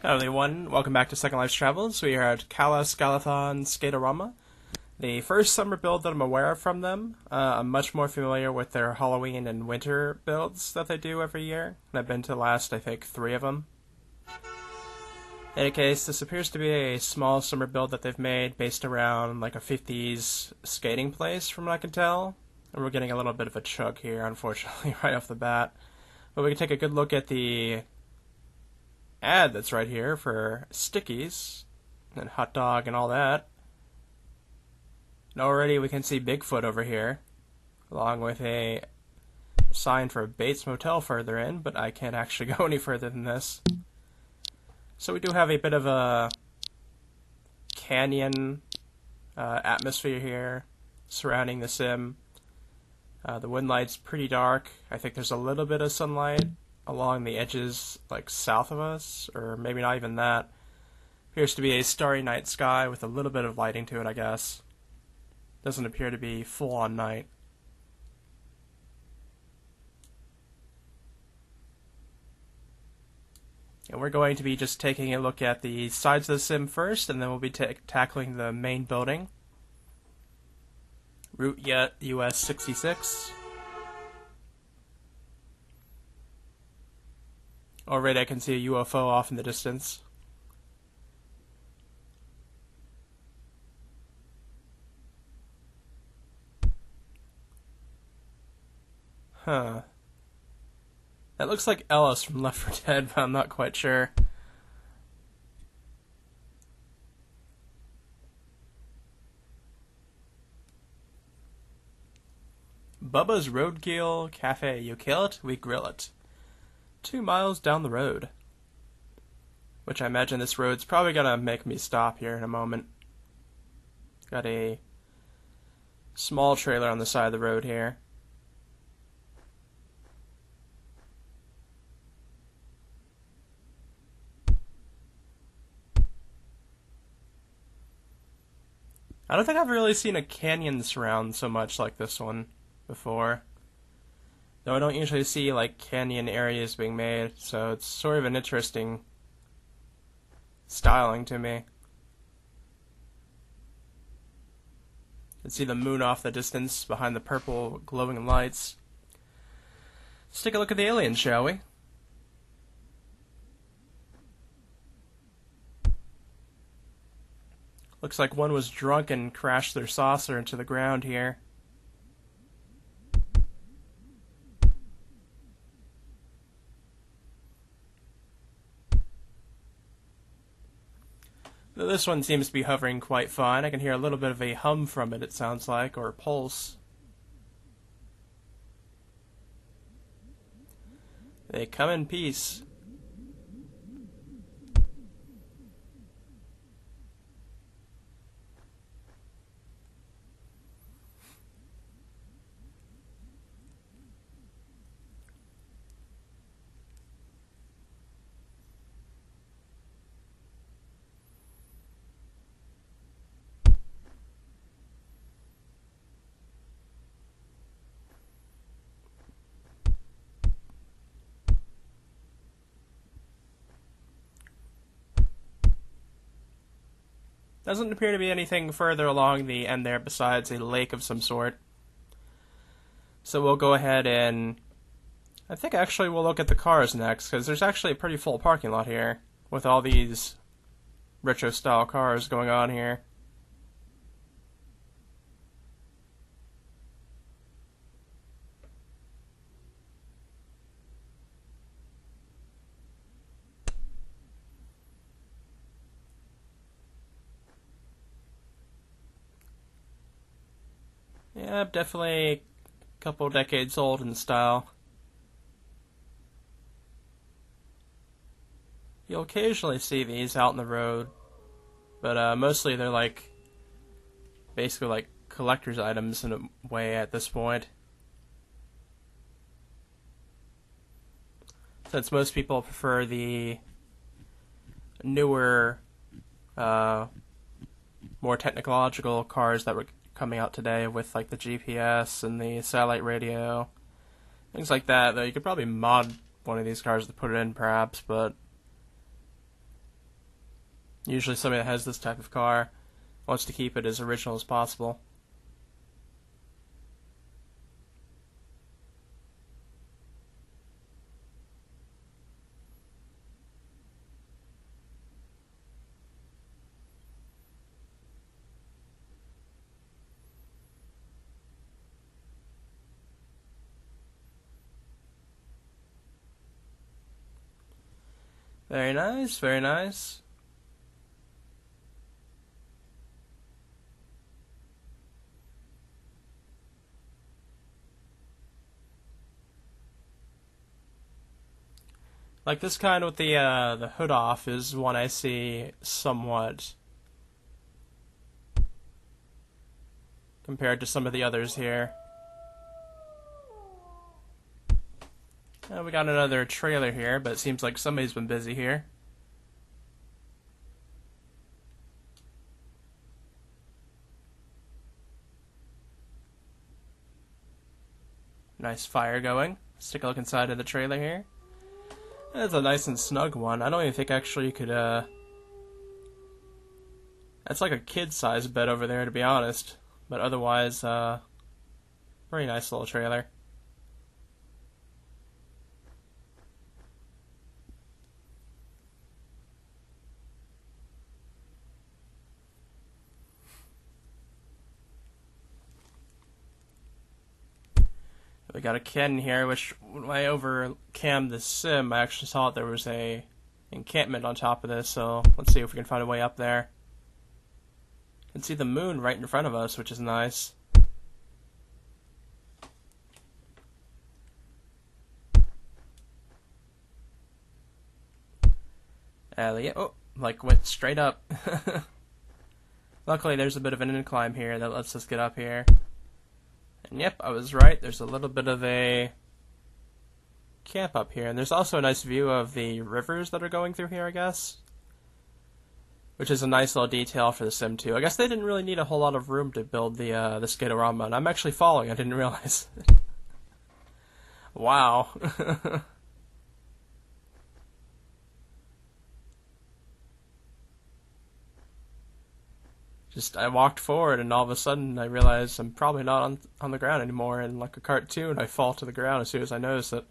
Hello everyone, welcome back to Second Life's Travels. We are at Calas Galadhon Skate-O-Rama. The first summer build that I'm aware of from them. I'm much more familiar with their Halloween and winter builds that they do every year. And I've been to the last, I think, 3 of them. In any case, this appears to be a small summer build that they've made based around like a 50s skating place from what I can tell. And we're getting a little bit of a chug here, unfortunately, right off the bat. But we can take a good look at the ad that's right here for stickies and hot dog and all that. And already we can see Bigfoot over here, along with a sign for Bates Motel further in, but I can't actually go any further than this. So we do have a bit of a canyon atmosphere here surrounding the sim. The wind light's pretty dark. I think there's a little bit of sunlight along the edges, like south of us, or maybe not even that. Appears to be a starry night sky with a little bit of lighting to it, I guess. Doesn't appear to be full-on night. And we're going to be just taking a look at the sides of the sim first, and then we'll be tackling the main building. Route US 66. Already I can see a UFO off in the distance. Huh. That looks like Ellis from Left 4 Dead, but I'm not quite sure. Bubba's Roadkill Cafe. You kill it, we grill it. 2 miles down the road. Which I imagine this road's probably gonna make me stop here in a moment. Got a small trailer on the side of the road here. I don't think I've really seen a canyon surround so much like this one before. Though I don't usually see like canyon areas being made, so it's sort of an interesting styling to me. You can see the moon off the distance behind the purple glowing lights. Let's take a look at the aliens, shall we? Looks like one was drunk and crashed their saucer into the ground here. This one seems to be hovering quite fine. I can hear a little bit of a hum from it, it sounds like, or a pulse. They come in peace. Doesn't appear to be anything further along the end there besides a lake of some sort. So we'll go ahead and I think actually we'll look at the cars next, because there's actually a pretty full parking lot here with all these retro style cars going on here. Yeah, definitely a couple decades old in style. You'll occasionally see these out in the road, but mostly they're like basically like collector's items in a way at this point. Since most people prefer the newer, more technological cars that were coming out today with like the GPS and the satellite radio, things like that. Though you could probably mod one of these cars to put it in, perhaps, but Usually somebody that has this type of car wants to keep it as original as possible. Very nice, very nice. Like this kind with the hood off is one I see somewhat compared to some of the others here. We got another trailer here, but it seems like somebody's been busy here. Nice fire going. Let's take a look inside of the trailer here. It's a nice and snug one. I don't even think actually you could, That's like a kid-sized bed over there, to be honest. But otherwise, very nice little trailer. We got a Ken here, which when I overcammed the sim, I actually saw that there was a encampment on top of this, so let's see if we can find a way up there. You can see the moon right in front of us, which is nice. Oh, like went straight up. Luckily there's a bit of an incline here that lets us get up here. And yep, I was right. There's a little bit of a camp up here. And there's also a nice view of the rivers that are going through here, I guess. Which is a nice little detail for the Sim 2. I guess they didn't really need a whole lot of room to build the Skate-O-Rama. And I'm actually following. I didn't realize. Wow. I walked forward and all of a sudden I realized I'm probably not on the ground anymore, and like a cartoon I fall to the ground as soon as I notice it.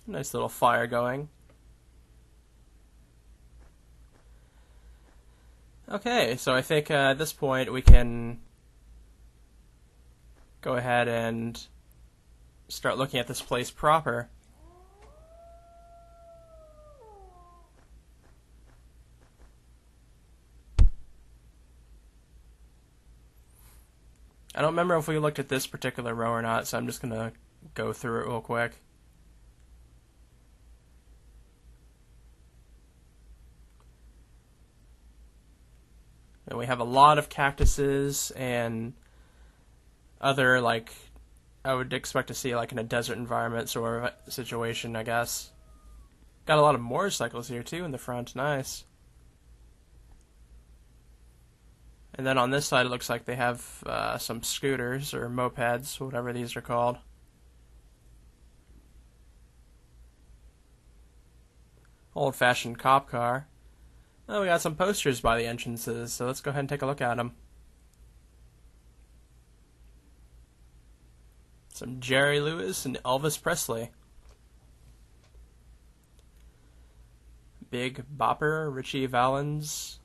Nice little fire going. Okay, so I think at this point we can go ahead and start looking at this place proper. I don't remember if we looked at this particular row or not, so I'm just gonna go through it real quick. And we have a lot of cactuses and other, like, I would expect to see like in a desert environment sort of situation, I guess. Got a lot of motorcycles here too in the front, nice. And then on this side it looks like they have some scooters or mopeds, whatever these are called. Old-fashioned cop car. Oh, we got some posters by the entrances, so let's go ahead and take a look at them. Some Jerry Lewis and Elvis Presley. Big Bopper, Richie Valens.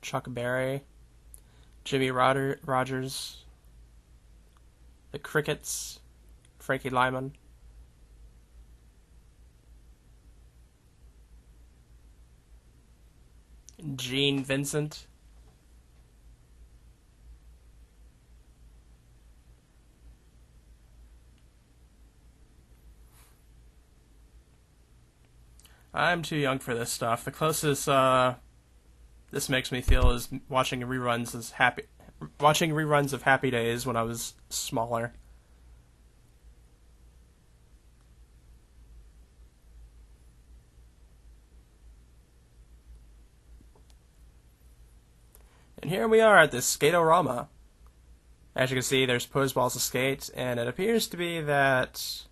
Chuck Berry. Jimmy Rogers. The Crickets. Frankie Lyman. Gene Vincent. I'm too young for this stuff. The closest this makes me feel is watching reruns of Happy Days when I was smaller. And here we are at this Skate-O-Rama. As you can see, there's pose balls to skate, and it appears to be that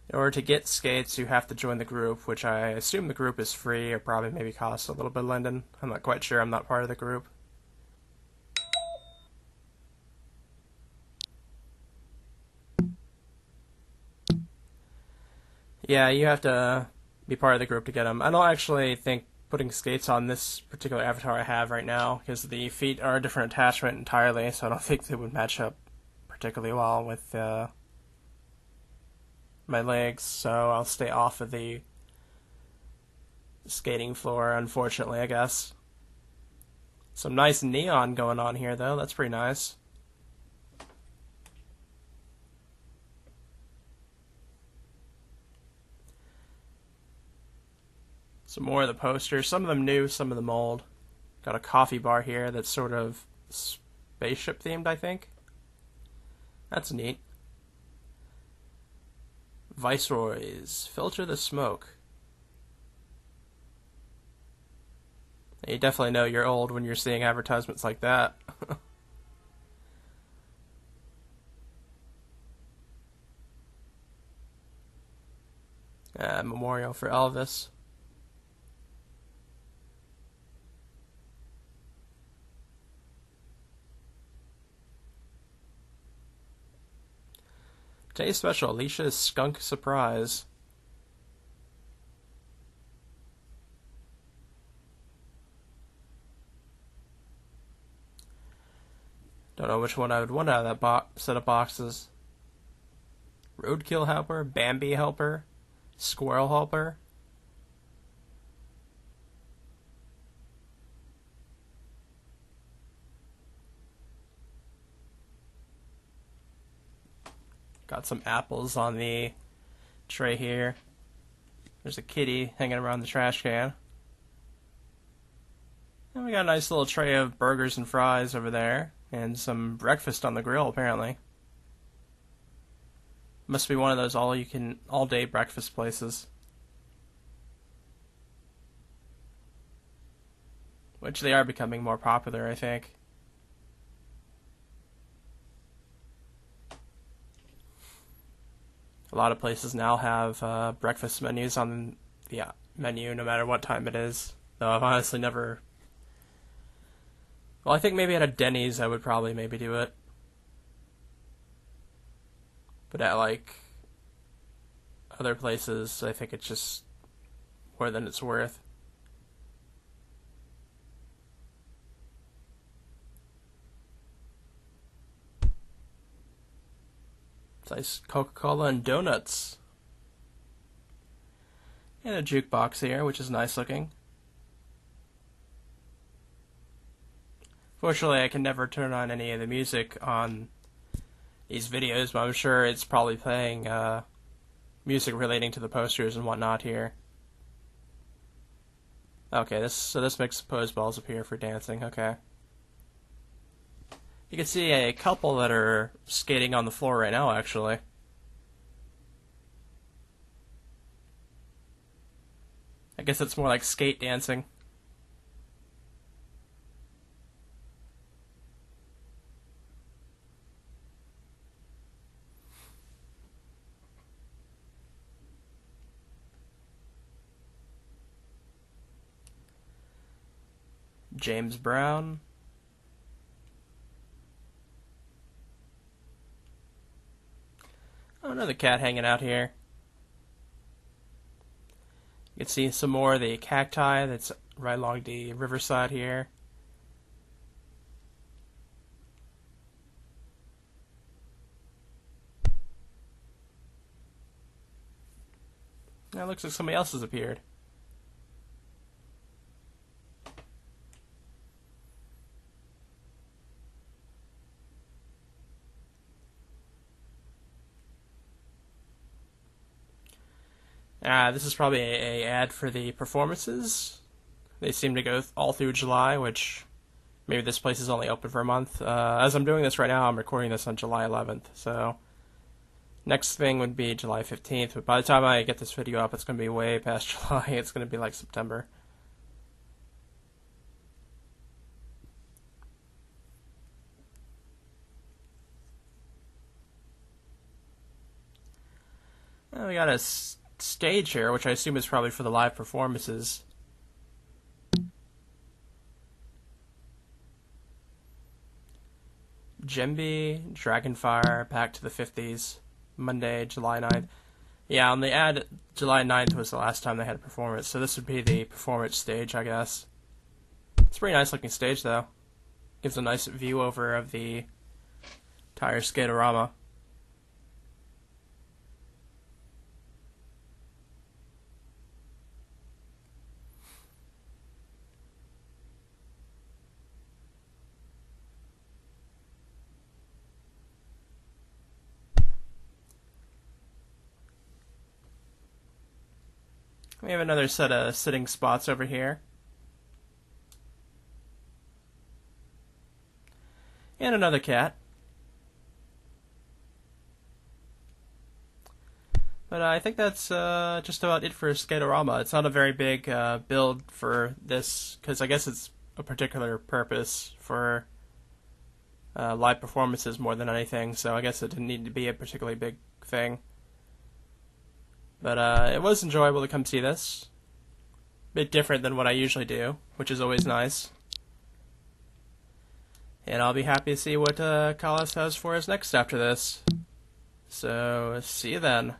in order to get skates, you have to join the group, which I assume the group is free, or probably maybe costs a little bit, Linden. I'm not quite sure, I'm not part of the group. Yeah, you have to be part of the group to get them. I don't actually think putting skates on this particular avatar I have right now, because the feet are a different attachment entirely, so I don't think they would match up particularly well with my legs, so I'll stay off of the skating floor, unfortunately, I guess. Some nice neon going on here, though. That's pretty nice. Some more of the posters. Some of them new, some of them old. Got a coffee bar here that's sort of spaceship themed, I think. That's neat. Viceroys. Filter the smoke. You definitely know you're old when you're seeing advertisements like that. Memorial for Elvis. Today's special, Alicia's Skunk Surprise. Don't know which one I would want out of that set of boxes. Roadkill helper, Bambi helper, Squirrel helper. Got some apples on the tray here. There's a kitty hanging around the trash can. And we got a nice little tray of burgers and fries over there. And some breakfast on the grill, apparently. Must be one of those all-day breakfast places. Which they are becoming more popular, I think. A lot of places now have breakfast menus on the menu, no matter what time it is. Though I've honestly never... Well, I think maybe at a Denny's I would probably maybe do it. But at, like, other places, I think it's just more than it's worth. Nice Coca-Cola and donuts. And a jukebox here, which is nice looking. Fortunately, I can never turn on any of the music on these videos, but I'm sure it's probably playing music relating to the posters and whatnot here. Okay, this makes pose balls appear for dancing, okay. You can see a couple that are skating on the floor right now, actually. I guess it's more like skate dancing. James Brown. Oh, another cat hanging out here. You can see some more of the cacti that's right along the riverside here. Now it looks like somebody else has appeared. This is probably a ad for the performances. They seem to go all through July, which maybe this place is only open for a month. As I'm doing this right now, I'm recording this on July 11th, so next thing would be July 15th, but by the time I get this video up, it's going to be way past July. It's going to be like September. We got a stage here, which I assume is probably for the live performances. Jembe, Dragonfire, Back to the 50s, Monday, July 9th. Yeah, on the ad, July 9th was the last time they had a performance, so this would be the performance stage, I guess. It's a pretty nice looking stage, though. Gives a nice view over of the entire Skate-O-Rama. We have another set of sitting spots over here. And another cat. But I think that's just about it for Skate-O-Rama. It's not a very big build for this, because I guess it's a particular purpose for live performances more than anything, so I guess it didn't need to be a particularly big thing. But it was enjoyable to come see this. A bit different than what I usually do, which is always nice. And I'll be happy to see what Calas has for us next after this. So, see you then.